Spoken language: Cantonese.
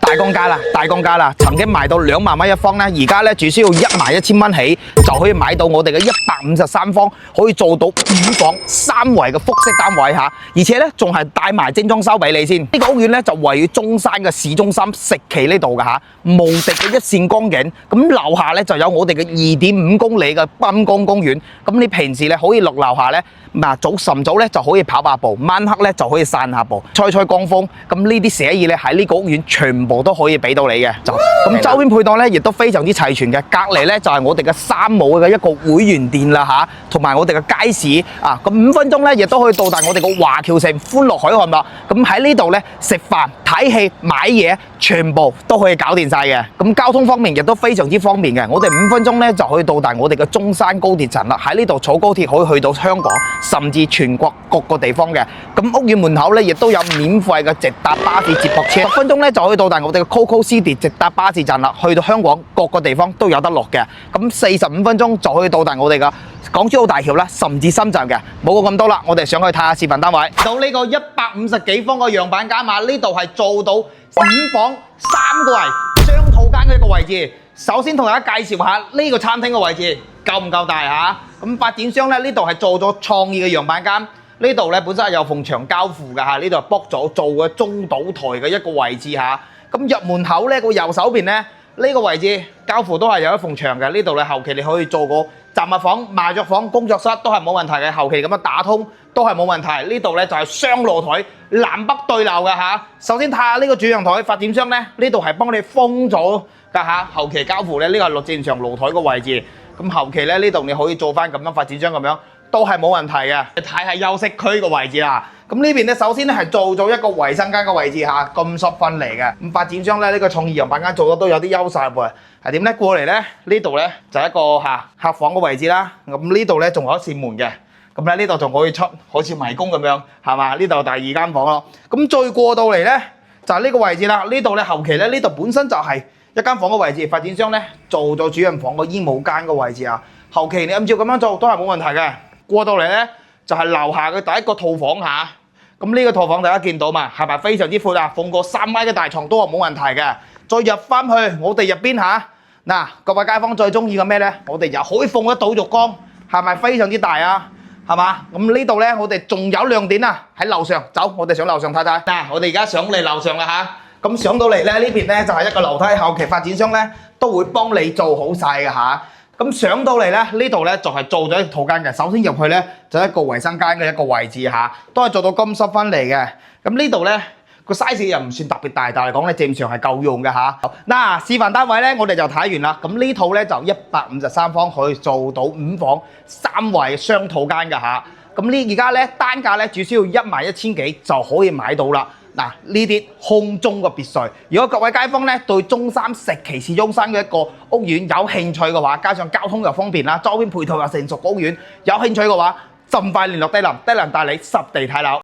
大降價啦，大降價啦！曾經賣到2萬蚊一方咧，而家咧只需要11000蚊起就可以買到我哋嘅153方，可以做到5房3圍嘅複式單位嚇，而且咧仲係帶埋精裝修俾你先。呢個屋苑咧就位於中山嘅市中心石岐呢度嘅嚇，無敵嘅一線光景。咁樓下咧就有我哋嘅2.5公里嘅濱江公園。咁你平時咧可以落樓下咧，晨早咧就可以跑下步，晚黑咧就可以散下步，吹吹江風。咁呢啲寫意咧喺呢個屋苑全部都可以俾到你嘅。咁周邊配套咧亦都非常之齊全嘅。隔離咧就係我哋嘅山姆嘅一個會員店啦嚇，同埋我哋嘅街市啊。咁5分鐘咧亦都可以到達我哋嘅華僑城歡樂海岸啦。咁喺呢度咧食飯、睇戲、買嘢，全部都可以搞掂晒嘅。咁交通方面亦都非常之方便嘅。我哋5分鐘咧就可以到達我哋嘅中山高鐵站啦。喺呢度坐高鐵可以去到香港，甚至全國各個地方嘅。咁屋苑門口咧亦都有免費嘅直達巴士接駁車，10分鐘咧就可以到達我哋嘅 Coco City 直達巴士站啦。去到香港各個地方都有得落嘅。咁45分鐘就可以到達我哋嘅港珠澳大橋啦，甚至深圳嘅。冇講咁多啦，我哋上去睇下示範單位。到呢個150幾方嘅樣板間嘛，呢度係做到5房3個圍雙套間嘅一個位置。首先同大家介紹下呢個餐廳嘅位置夠唔夠大嚇？咁發展商咧呢度係做咗創意嘅樣板間，呢度咧本身係有埲牆交付㗎嚇，呢度係卜咗做嘅中島台嘅一個位置嚇。咁入門口咧個右手邊咧呢個位置交付都係有一埲牆嘅，呢度咧後期你可以做個雜物房、麻雀房、工作室都係冇問題嘅，後期咁樣打通都係冇問題。呢度咧就係雙露台，南北對流嘅嚇。首先睇下呢個主陽台，發展商咧呢度係幫你封咗㗎嚇，後期交付咧呢個係正常露台個位置。咁後期咧呢度你可以做翻咁樣，發展商咁樣都係冇問題嘅。你睇下休息區個位置啦。咁呢邊咧首先咧係做咗一個衞生間嘅位置嚇，咁濕分離嘅。咁發展商咧呢個創意樣板間做得都有啲優勢喎。係點咧？過嚟咧呢度咧就係一個客房嘅位置啦。咁呢度咧仲有一扇門嘅。咁咧呢度仲可以出，好似迷宮咁樣，係嘛？呢度第2間房咯。咁再過到嚟咧就係呢個位置啦。呢度咧後期咧呢度本身就係一間房嘅位置，發展商咧做咗主人房個衣帽間嘅位置啊。後期你按照咁樣做都係冇問題嘅。過到嚟咧就係樓下嘅第一個套房嚇。咁呢個套房大家見到嘛，係咪非常之闊啊？放個3米嘅大床都係冇問題嘅。再入翻去我哋入邊嚇，嗱各位街坊最中意嘅咩咧？我哋又可以放得到浴缸，係咪非常之大啊？係嘛？咁呢度咧我哋仲有亮點啊！喺樓上走，我哋上樓上睇睇。嗱，我哋而家上嚟樓上啦嚇。咁上到嚟咧呢邊咧就係一個樓梯，後期發展商咧都會幫你做好晒嘅嚇。咁上到嚟咧呢度咧就係做咗一套間嘅。首先入去咧就係一個衞生間嘅一個位置嚇，都係做到乾濕分離嘅。咁呢度咧個 size 又唔算特別大，但係講咧正常係夠用嘅嚇。嗱，示範單位咧我哋就睇完啦。咁呢套咧就153方可以做到5房3圍雙套間嘅嚇。咁呢而家咧單價咧只需要11000幾就可以買到啦。嗱，呢啲空中嘅別墅，如果各位街坊咧對中山石岐市中心嘅一個屋苑有興趣嘅話，加上交通又方便啦，周邊配套又成熟嘅屋苑，有興趣嘅話，盡快聯絡低林帶你實地睇樓。